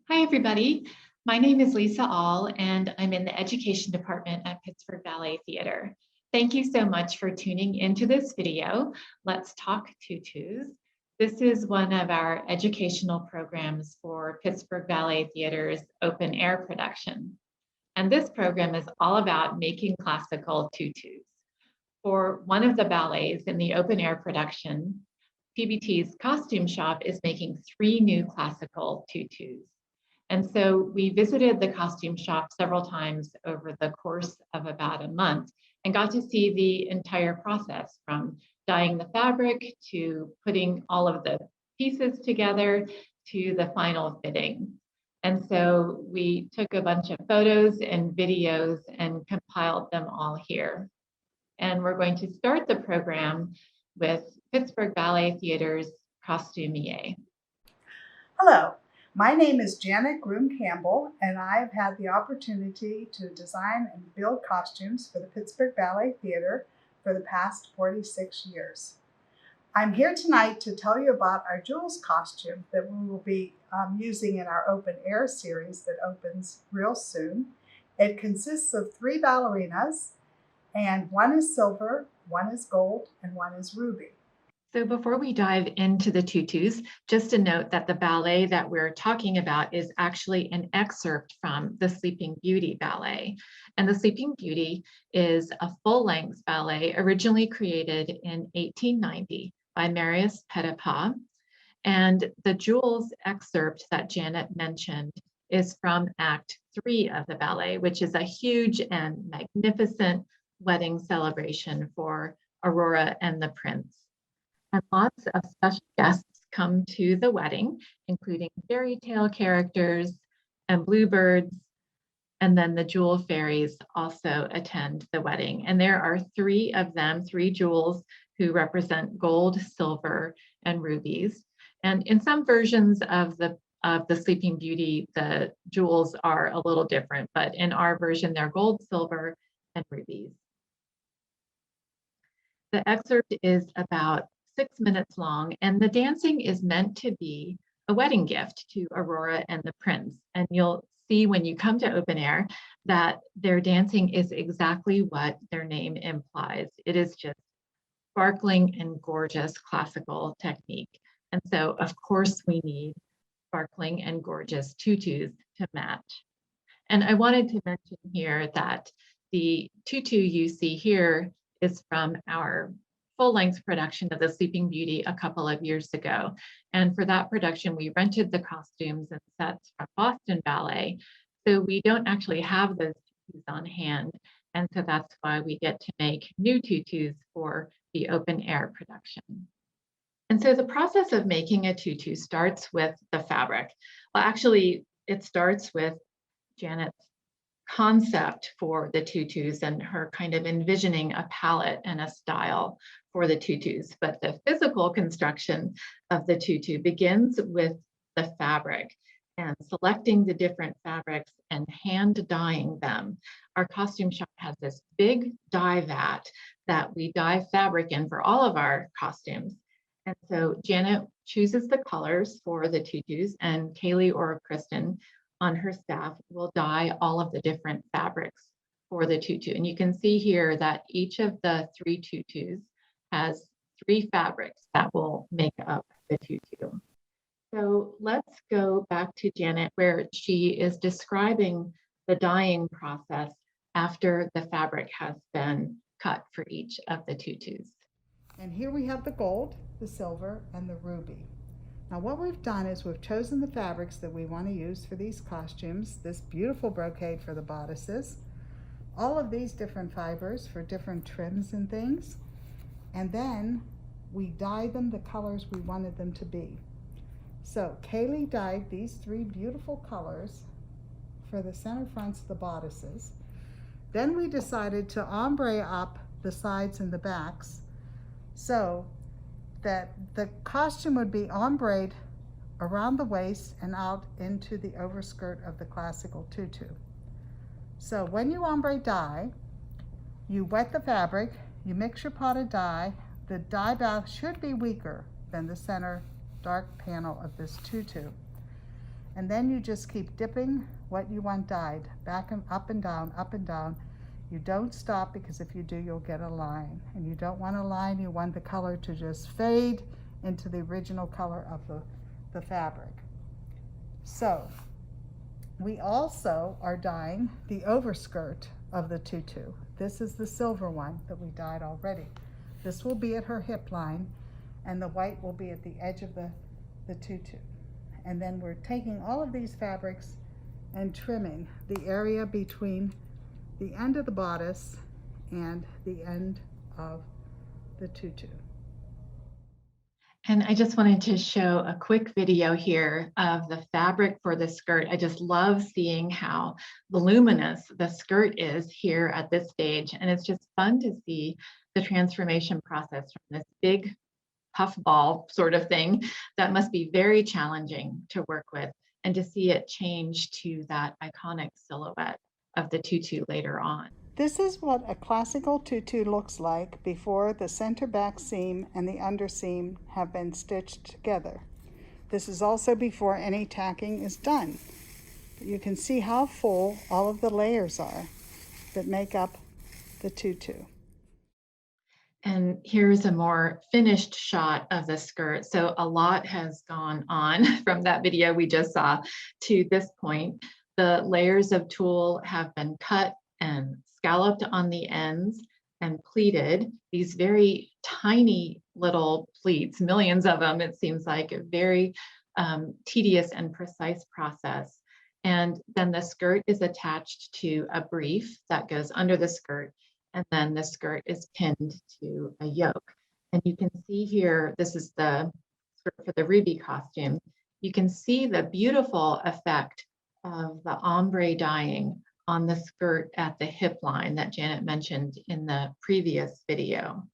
Hi, everybody. My name is Lisa All, and I'm in the Education Department at Pittsburgh Ballet Theater. Thank you so much for tuning into this video. Let's Talk Tutus. This is one of our educational programs for Pittsburgh Ballet Theater's open air production. And this program is all about making classical tutus. For one of the ballets in the open air production, PBT's costume shop is making 3 new classical tutus. And so we visited the costume shop several times over the course of about a month and got to see the entire process, from dyeing the fabric to putting all of the pieces together to the final fitting. And so we took a bunch of photos and videos and compiled them all here. And we're going to start the program with Pittsburgh Ballet Theater's costumier. Hello, my name is Janet Groom Campbell, and I have had the opportunity to design and build costumes for the Pittsburgh Ballet Theater for the past 46 years. I'm here tonight to tell you about our Jules costume that we will be using in our open air series that opens real soon. It consists of 3 ballerinas, and one is silver, one is gold, and one is ruby. So before we dive into the tutus, just a note that the ballet that we're talking about is actually an excerpt from the Sleeping Beauty ballet. And the Sleeping Beauty is a full-length ballet originally created in 1890 by Marius Petipa. And the Jules excerpt that Janet mentioned is from Act 3 of the ballet, which is a huge and magnificent wedding celebration for Aurora and the prince. And lots of special guests come to the wedding, including fairy tale characters and bluebirds. And then the jewel fairies also attend the wedding. And there are 3 of them, 3 jewels, who represent gold, silver, and rubies. And in some versions of the Sleeping Beauty, the jewels are a little different, but in our version, they're gold, silver, and rubies. The excerpt is about 6 minutes long, and the dancing is meant to be a wedding gift to Aurora and the prince. And you'll see when you come to open air that their dancing is exactly what their name implies. It is just sparkling and gorgeous classical technique. And so, of course, we need sparkling and gorgeous tutus to match. And I wanted to mention here that the tutu you see here is from our full-length production of the Sleeping Beauty a couple of years ago. And for that production, we rented the costumes and sets from Boston Ballet. So we don't actually have those tutus on hand. And so that's why we get to make new tutus for the open air production. And so the process of making a tutu starts with the fabric. Well, actually, it starts with Janet's concept for the tutus and her kind of envisioning a palette and a style for the tutus. But the physical construction of the tutu begins with the fabric and selecting the different fabrics and hand dyeing them. Our costume shop has this big dye vat that we dye fabric in for all of our costumes. And so Janet chooses the colors for the tutus, and Kaylee or Kristen on her staff will dye all of the different fabrics for the tutu. And you can see here that each of the 3 tutus has 3 fabrics that will make up the tutu. So let's go back to Janet, where she is describing the dyeing process after the fabric has been cut for each of the tutus. And here we have the gold, the silver, and the ruby. Now what we've done is we've chosen the fabrics that we want to use for these costumes, this beautiful brocade for the bodices, all of these different fibers for different trims and things, and then we dye them the colors we wanted them to be. So Kaylee dyed these 3 beautiful colors for the center fronts of the bodices. Then we decided to ombre up the sides and the backs so that the costume would be ombreed around the waist and out into the overskirt of the classical tutu. So when you ombre dye, you wet the fabric, you mix your pot of dye. The dye bath should be weaker than the center dark panel of this tutu. And then you just keep dipping what you want dyed, back and up and down, up and down. You don't stop, because if you do, you'll get a line. And you don't want a line, you want the color to just fade into the original color of the fabric. So we also are dyeing the overskirt of the tutu. This is the silver one that we dyed already. This will be at her hip line, and the white will be at the edge of the tutu. And then we're taking all of these fabrics and trimming the area between the end of the bodice and the end of the tutu. And I just wanted to show a quick video here of the fabric for the skirt. I just love seeing how voluminous the skirt is here at this stage. And it's just fun to see the transformation process from this big puffball sort of thing that must be very challenging to work with, and to see it change to that iconic silhouette of the tutu later on. This is what a classical tutu looks like before the center back seam and the underseam have been stitched together. This is also before any tacking is done. You can see how full all of the layers are that make up the tutu. And here's a more finished shot of the skirt. So a lot has gone on from that video we just saw to this point. The layers of tulle have been cut and scalloped on the ends and pleated. These very tiny little pleats, millions of them, it seems like, a very tedious and precise process. And then the skirt is attached to a brief that goes under the skirt, and then the skirt is pinned to a yoke. And you can see here, this is the skirt for the Ruby costume. You can see the beautiful effect of the ombre dyeing on the skirt at the hip line that Janet mentioned in the previous video.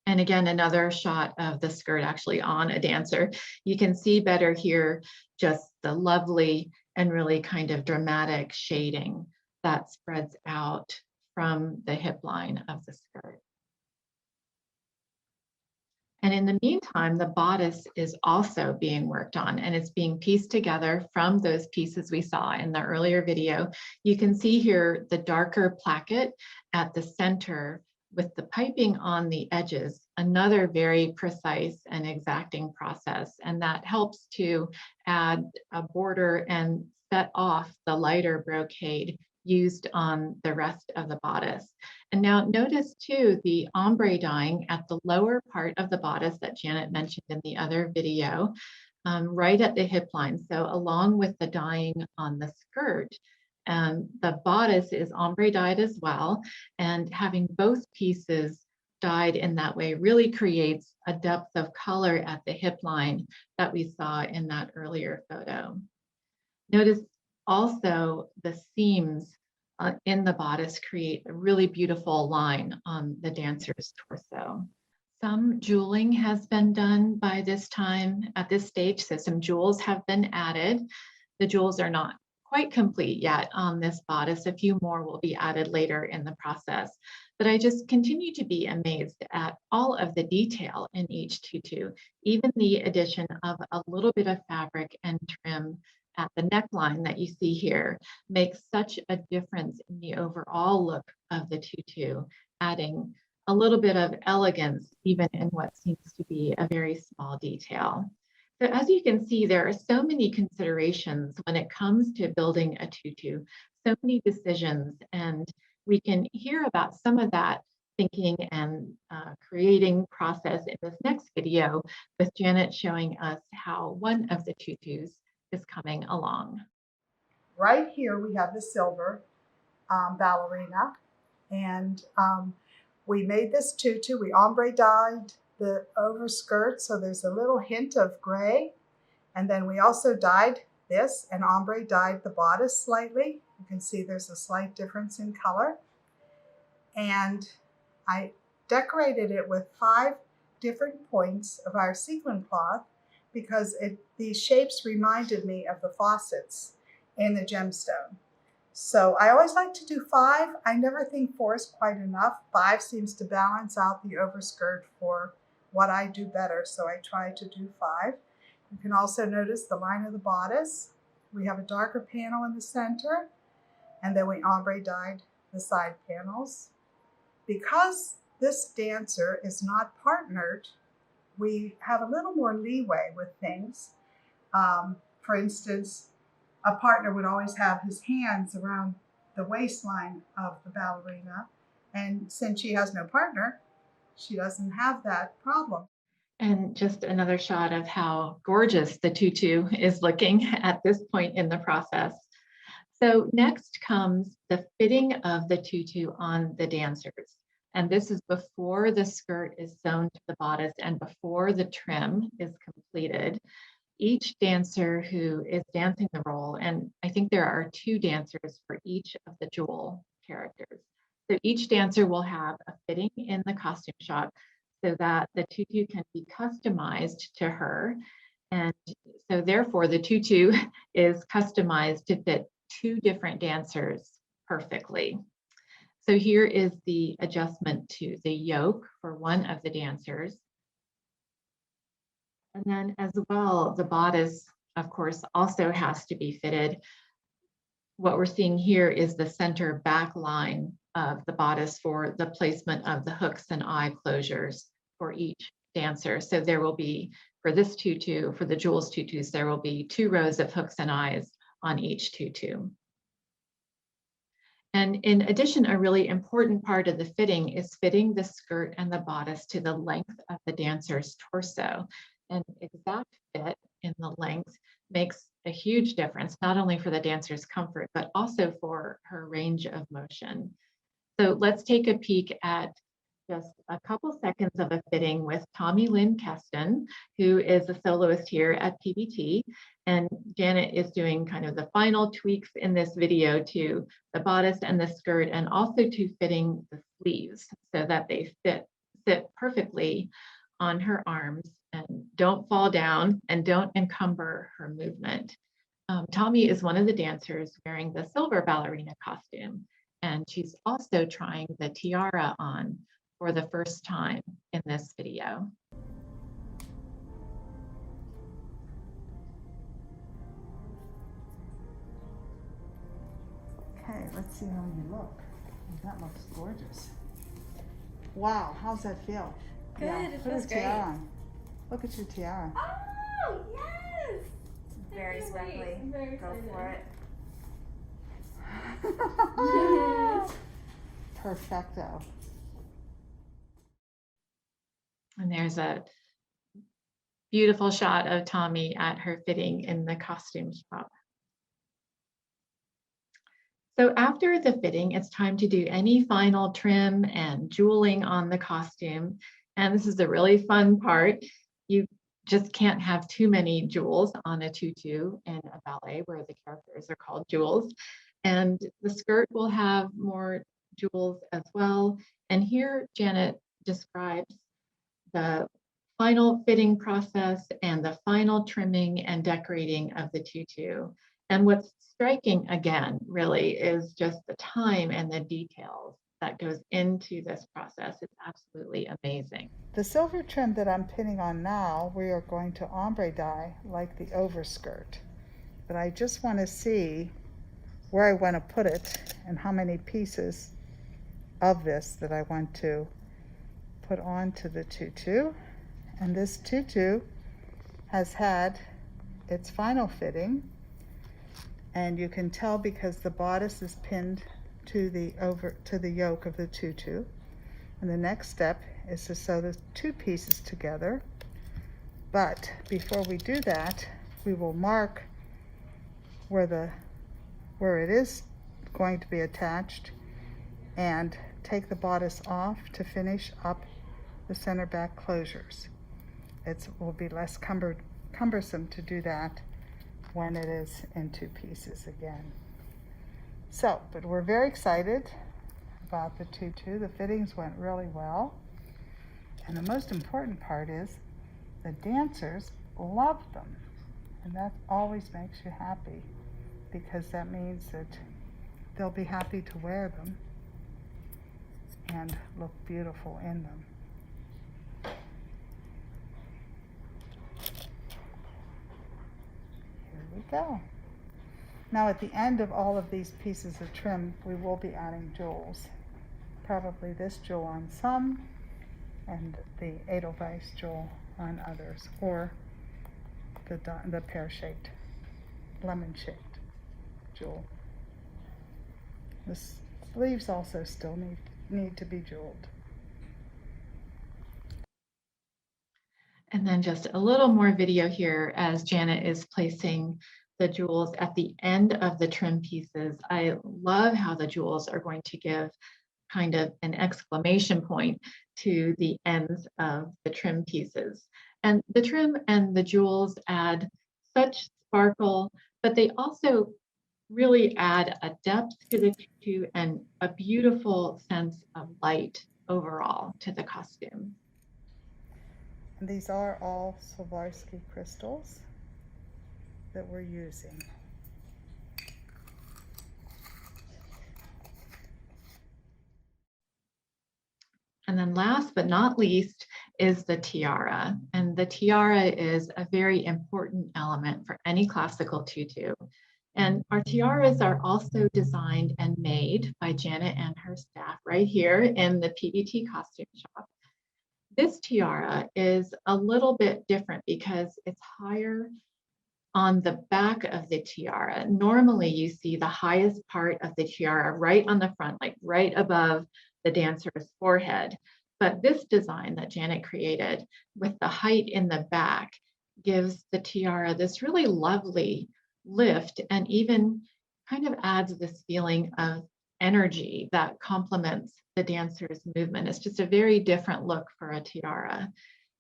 And again, another shot of the skirt actually on a dancer. You can see better here just the lovely and really kind of dramatic shading that spreads out from the hip line of the skirt. And in the meantime, the bodice is also being worked on, and it's being pieced together from those pieces we saw in the earlier video. You can see here the darker placket at the center with the piping on the edges, another very precise and exacting process. And that helps to add a border and set off the lighter brocade used on the rest of the bodice. And now notice too, the ombre dyeing at the lower part of the bodice that Janet mentioned in the other video, right at the hip line. So along with the dyeing on the skirt, the bodice is ombre dyed as well. And having both pieces dyed in that way really creates a depth of color at the hip line that we saw in that earlier photo. Notice also the seams in the bodice create a really beautiful line on the dancer's torso. Some jeweling has been done by this time at this stage, so some jewels have been added. The jewels are not quite complete yet on this bodice. A few more will be added later in the process. But I just continue to be amazed at all of the detail in each tutu, even the addition of a little bit of fabric and trim at the neckline that you see here makes such a difference in the overall look of the tutu, adding a little bit of elegance even in what seems to be a very small detail. So as you can see, there are so many considerations when it comes to building a tutu, so many decisions, and we can hear about some of that thinking and creating process in this next video with Janet showing us how one of the tutus is coming along. Right here we have the silver ballerina, and we made this tutu. We ombre dyed the overskirt, so there's a little hint of gray, and then we also dyed this and ombre dyed the bodice slightly. You can see there's a slight difference in color, and I decorated it with 5 different points of our sequin cloth because these shapes reminded me of the faucets in the gemstone. So I always like to do 5. I never think 4 is quite enough. 5 seems to balance out the overskirt for what I do better, so I try to do 5. You can also notice the line of the bodice. We have a darker panel in the center, and then we ombre dyed the side panels. Because this dancer is not partnered, we have a little more leeway with things. For instance, a partner would always have his hands around the waistline of the ballerina, and since she has no partner, she doesn't have that problem. And just another shot of how gorgeous the tutu is looking at this point in the process. So next comes the fitting of the tutu on the dancers. And this is before the skirt is sewn to the bodice and before the trim is completed. Each dancer who is dancing the role, and I think there are 2 dancers for each of the jewel characters. So each dancer will have a fitting in the costume shop so that the tutu can be customized to her. And so therefore the tutu is customized to fit 2 different dancers perfectly. So here is the adjustment to the yoke for one of the dancers. And then as well, the bodice, of course, also has to be fitted. What we're seeing here is the center back line of the bodice for the placement of the hooks and eye closures for each dancer. So there will be, for this tutu, for the jewels tutus, there will be 2 rows of hooks and eyes on each tutu. And in addition, a really important part of the fitting is fitting the skirt and the bodice to the length of the dancer's torso. An exact fit in the length makes a huge difference, not only for the dancer's comfort, but also for her range of motion. So let's take a peek at just a couple seconds of a fitting with Tommy Lynn Keston, who is a soloist here at PBT. And Janet is doing kind of the final tweaks in this video to the bodice and the skirt, and also to fitting the sleeves so that they sit perfectly on her arms and don't fall down and don't encumber her movement. Tommy is one of the dancers wearing the silver ballerina costume, and she's also trying the tiara on for the first time in this video. Okay, let's see how you look. That looks gorgeous. Wow, how's that feel? Good, it put feels a tiara great. on. Look at your tiara. Oh, yes! Very sparkly. Go for it. Perfecto. And there's a beautiful shot of Tommy at her fitting in the costume shop. So after the fitting, it's time to do any final trim and jeweling on the costume. And this is the really fun part. You just can't have too many jewels on a tutu in a ballet where the characters are called jewels. And the skirt will have more jewels as well. And here Janet describes the final fitting process and the final trimming and decorating of the tutu. And what's striking again, really, is just the time and the details that goes into this process. It's absolutely amazing. The silver trim that I'm pinning on now, we are going to ombre dye like the overskirt. But I just want to see where I want to put it and how many pieces of this that I want to put onto the tutu. And this tutu has had its final fitting, and you can tell because the bodice is pinned to the yoke of the tutu. And the next step is to sew the 2 pieces together. But before we do that, we will mark where it is going to be attached and take the bodice off to finish up the center back closures. It will be less cumbersome to do that when it is in 2 pieces again. So, but we're very excited about the tutu. The fittings went really well. And the most important part is the dancers loved them. And that always makes you happy, because that means that they'll be happy to wear them and look beautiful in them. go. Now at the end of all of these pieces of trim, we will be adding jewels. Probably this jewel on some and the Edelweiss jewel on others, or the pear-shaped, lemon-shaped jewel. The sleeves also still need to be jeweled. And then just a little more video here as Janet is placing the jewels at the end of the trim pieces. I love how the jewels are going to give kind of an exclamation point to the ends of the trim pieces. And the trim and the jewels add such sparkle, but they also really add a depth to the tutu and a beautiful sense of light overall to the costume. And these are all Swarovski crystals that we're using. And then last but not least is the tiara. And the tiara is a very important element for any classical tutu. And our tiaras are also designed and made by Janet and her staff right here in the PBT costume shop. This tiara is a little bit different because it's higher on the back of the tiara. Normally you see the highest part of the tiara right on the front, like right above the dancer's forehead. But this design that Janet created with the height in the back gives the tiara this really lovely lift and even kind of adds this feeling of energy that complements the dancer's movement. It's just a very different look for a tiara.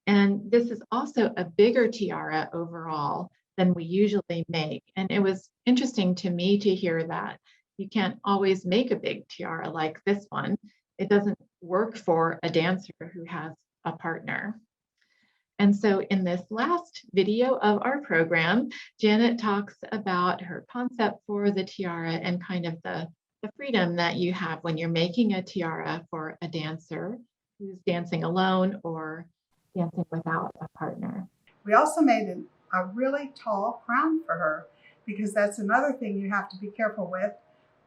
And this is also a bigger tiara overall than we usually make. And it was interesting to me to hear that you can't always make a big tiara like this one. It doesn't work for a dancer who has a partner. And so in this last video of our program, Janet talks about her concept for the tiara and kind of the freedom that you have when you're making a tiara for a dancer who's dancing alone or dancing without a partner. We also made a really tall crown for her, because that's another thing you have to be careful with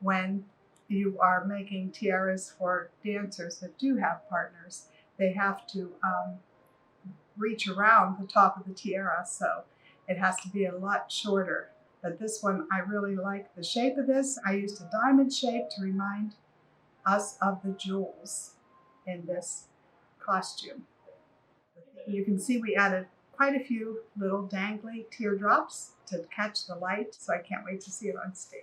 when you are making tiaras for dancers that do have partners. They have to reach around the top of the tiara, so it has to be a lot shorter. But this one, I really like the shape of this. I used a diamond shape to remind us of the jewels in this costume. You can see we added quite a few little dangly teardrops to catch the light, so I can't wait to see it on stage.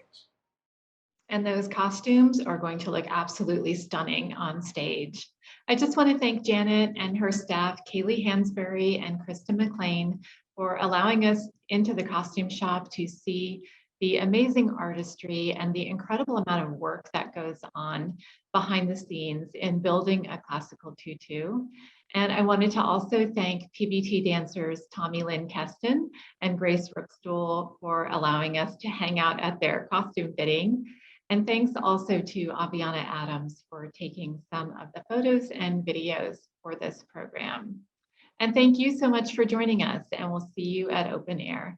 And those costumes are going to look absolutely stunning on stage. I just want to thank Janet and her staff, Kaylee Hansberry and Krista McLean, for allowing us into the costume shop to see the amazing artistry and the incredible amount of work that goes on behind the scenes in building a classical tutu. And I wanted to also thank PBT dancers Tommy Lynn Keston and Grace Rookstool for allowing us to hang out at their costume fitting. And thanks also to Aviana Adams for taking some of the photos and videos for this program. And thank you so much for joining us, and we'll see you at Open Air.